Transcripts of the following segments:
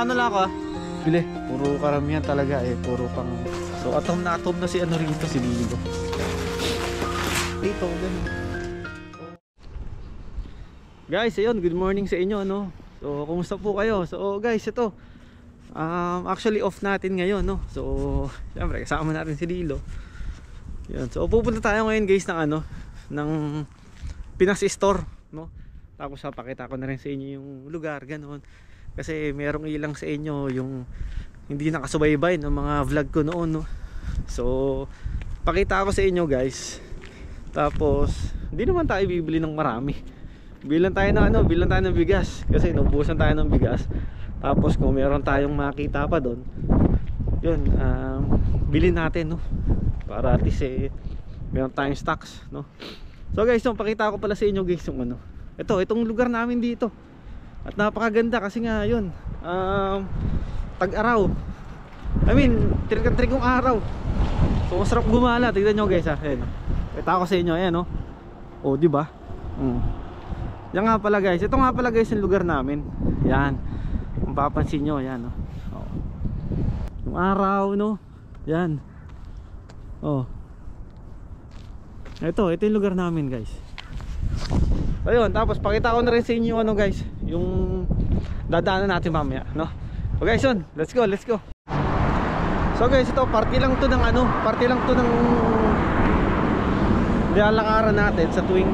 ano lang ako ah. Bili, puro karamihan talaga eh, puro pang... So atom na si ano rito, si Lilo. Dito, ganun. Guys, ayun, good morning sa inyo, no? So, kumusta po kayo? So, guys, ito actually off natin ngayon, no? So, syempre, kasama natin si Lilo. Yun. So, pupunta tayo ngayon, guys, ng ano, ng Pinas Store, no? Tapos, papakita ko na rin sa inyo yung lugar, ganoon. Kasi, merong ilang sa inyo yung hindi nakasubaybay ng mga vlog ko noon, no? So, pakita ko sa inyo, guys. Tapos, hindi naman tayo bibili ng marami. Bilang tayo ng ano, bilang tayo ng bigas kasi naubusan tayo ng bigas. Tapos kung meron tayong makita pa doon, yun, bilhin natin, no? Para at least eh, meron tayong stocks, no? So guys, yung pakita ko pala sa inyo, guys, yung ano, itong lugar namin dito. At napakaganda kasi nga yun, tag-araw, I mean, trikong araw. So masarap gumala, tignan nyo guys ha. Ayan, kita ko sa inyo, ayan, no? O, diba? Yan nga pala guys, ito nga pala guys yung lugar namin. Yan, kung papansin nyo, yan, no? Oh. Yung araw, no? Yan. Oh. Ito yung lugar namin guys. Ayun, tapos pakita ko na rin sa inyo ano guys, yung dadaanan natin mamaya, no? So guys, yun, let's go. So guys, ito party lang to ng ano, party lang to ng nilalakaran natin sa tuwing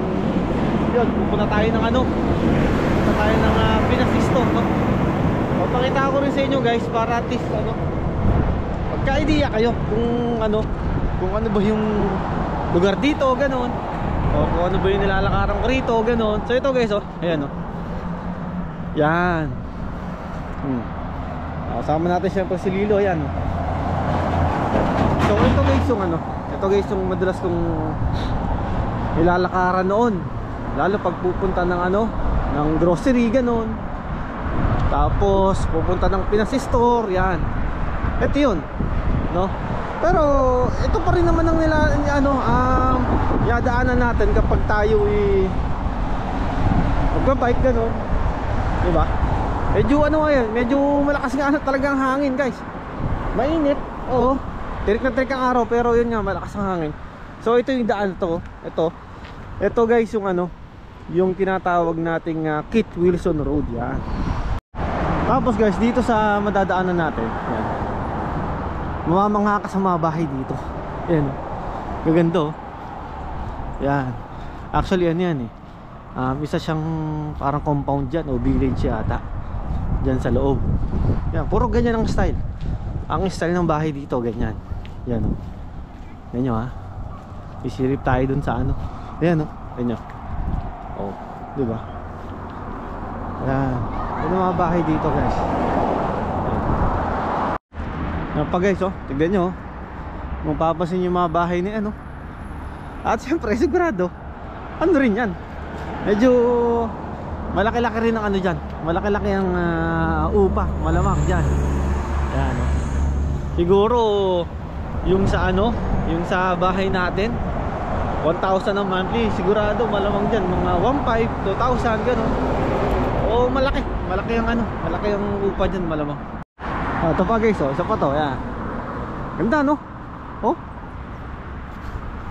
yun, pupunta tayo ng ano, pupunta tayo ng Pinas Store, no? O, pakita ko rin sa inyo guys para at least ano, magka-idea kayo kung ano ba yung lugar dito, ganoon. O kung ano ba yung nilalakaran ko rito, ganoon. So ito guys, oh, ayan, oh. Yan. Kasama natin syempre si Lilo, ayan, oh. So ito guys yung ano, ito guys yung madalas kong nilalakaran noon. Lalo pag pupunta ng ano, ng grocery, ganoon. Tapos pupunta ng Pinas Store, yan. Ito yun, no? Pero ito pa rin naman ang yadaanan natin kapag tayo magbabike, ganoon. Diba? Medyo ano ngayon, medyo malakas nga talagang hangin guys. Mainit, oo. Tirik na tirik ang araw, pero yun nga, malakas ang hangin. So ito yung daan to, ito guys yung ano, yung tinatawag nating Kit Wilson Road, yan. Tapos guys, dito sa madadaanan natin, yan, mamamangha ka sa mga bahay dito. Yan, gaganda, oh. Yan, actually ano yan eh, isa siyang parang compound dyan o village yata dyan sa loob. Yan, puro ganyan ang style. Ang style ng bahay dito, ganyan. Yan, oh. Yan nyo ha, isirip tayo dun sa ano. Yan, oh, yan nyo. Oh, di ba? Yan. Ano mga bahay dito, guys? Yan pa guys, oh. Tignan nyo, oh. Kung papasin yung mga bahay ni ano. At syempre, sigurado, ano rin yan? Medyo malaki-laki rin ang ano dyan. Malaki-laki ang upa, malamang dyan. Yan, oh. Siguro yung sa ano, yung sa bahay natin 1,000 ang monthly, sigurado malamang dyan mga 1,500, 2,000, gano'n. O malaki ang ano, malaki ang upa dyan malamang. Ito pa guys, oh, isa pa to, yan. Ganda, no? Oh,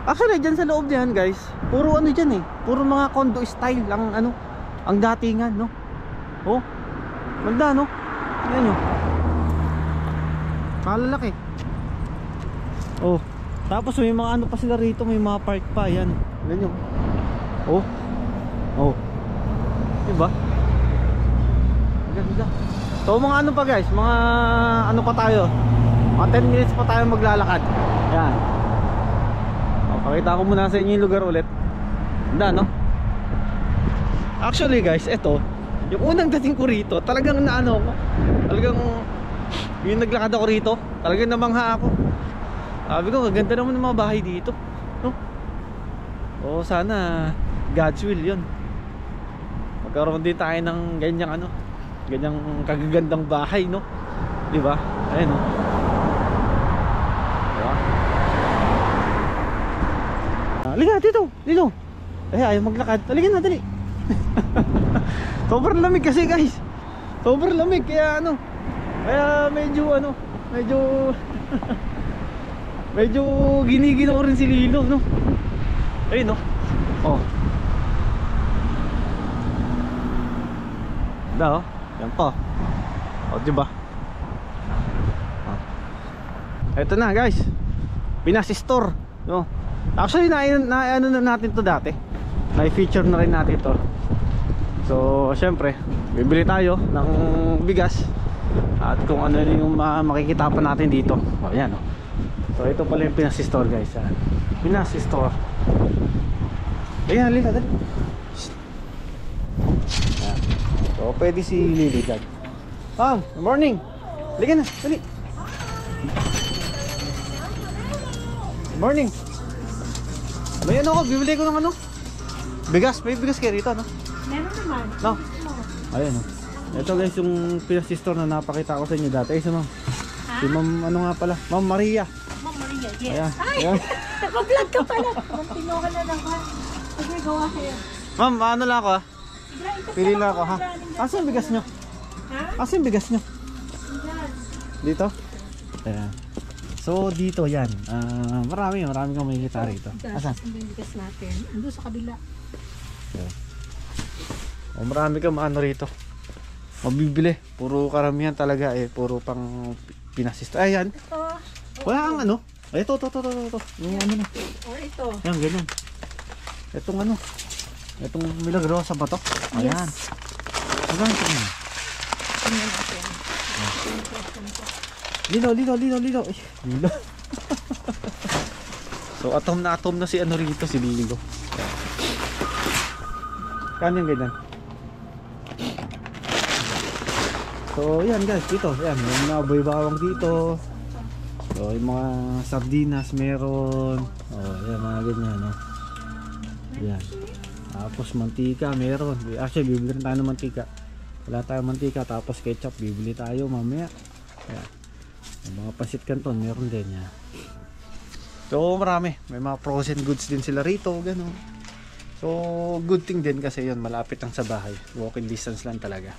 actually dyan sa loob niyan guys, puro ano dyan eh, puro mga condo style ang ano, ang datingan, no? Oh, ganda, no? Yan nyo, kalalaki. Oh, tapos may mga ano pa sila rito, may mga park pa, yan. Ganyan. Oh. Oh. Diba? Ganda. So mga ano pa guys, mga ano pa tayo, mga 10 minutes pa tayo maglalakad. Yan. Oh, pakita ko muna sa inyo yung lugar ulit. Ganda, no? Actually guys, ito yung unang dating ko rito, talagang naano ko, talagang yung naglakad ako rito, talagang namangha ako. Sabi ko, ganda naman ng mga bahay dito, no? O sana God's will yun, magkaroon din tayo ng ganyang ano, ganyang kagagandang bahay, no? Diba? Ayun, no? Diba? Halika dito, dito. Ayaw maglakad, halika na, dali. Sobrang lamig kasi guys, sobrang lamig, kaya ano, Kaya medyo ano, medyo medyo giniginaw rin si Lilo, no? Ayun, no? Oh. Da, oh. Yan pa. Oh, diba? Oh. Ito na, guys. Pinas Store, no? Actually, ano na natin to dati. Na-feature na rin natin to. So, syempre, bibili tayo ng bigas. At kung ano yung makikita pa natin dito. O, yan, o. So, ito pala yung Pinas Store, guys. Pinas Store. Ayan, Lila, dali. So, pwede si Lily dyan. Ma'am, good morning. Liga na, dali. Good morning. May ano ko, bibili ko ng ano? Bigas, may bigas kayo rito, no? Meron naman. No? Ayan, no? Ito guys, yung Pinas Store na napakita ko sa inyo dati. Ay, si ma'am. Si ma'am, ano nga pala? Ma'am Maria. Ma'am Maria, yes. Ayan. Ay, Ayan. naka-vlog ka pala. Mantino ka na lang, ha? Sige, gawa kayo. Ma'am, ano lang ako, ha? Pili lang ako, ha? Asan yung bigas nyo? Ha? Asan yung bigas nyo? Yan. Dito? Ayan. So, dito yan. Marami kang makikita rito. Asan? Ang bigas natin. Ando sa kabila. Ayan. O, marami kang maano rito. Mabibili. Puro karamihan talaga eh. Puro pang Pinas Store. Ayan. Ito. Wala kang ano. Ay, ito. Yung ano na. Or ito. Ayan, ganyan. Itong ano. Itong Milagrosa ba to? Ayan. Yes. Ayan, ito. Tingnan natin. Lilo. Ay, Lilo. So, atom na si ano rito, si Lilo. Kano yung ganyan? So, yan guys, dito. Yan, yung mga boy-bawang dito. So, yung mga sardinas meron. Oh, yan, mga ganyan, no? Yan. Tapos, mantika meron. Actually, bibili rin tayo ng mantika. Wala tayong mantika. Tapos, ketchup, bibili tayo mamaya. Yan. Yung mga pasit canton, meron din yan. So, marami. May mga frozen goods din sila rito, gano'n. So, good thing din kasi yun, malapit lang sa bahay. Walking distance lang talaga.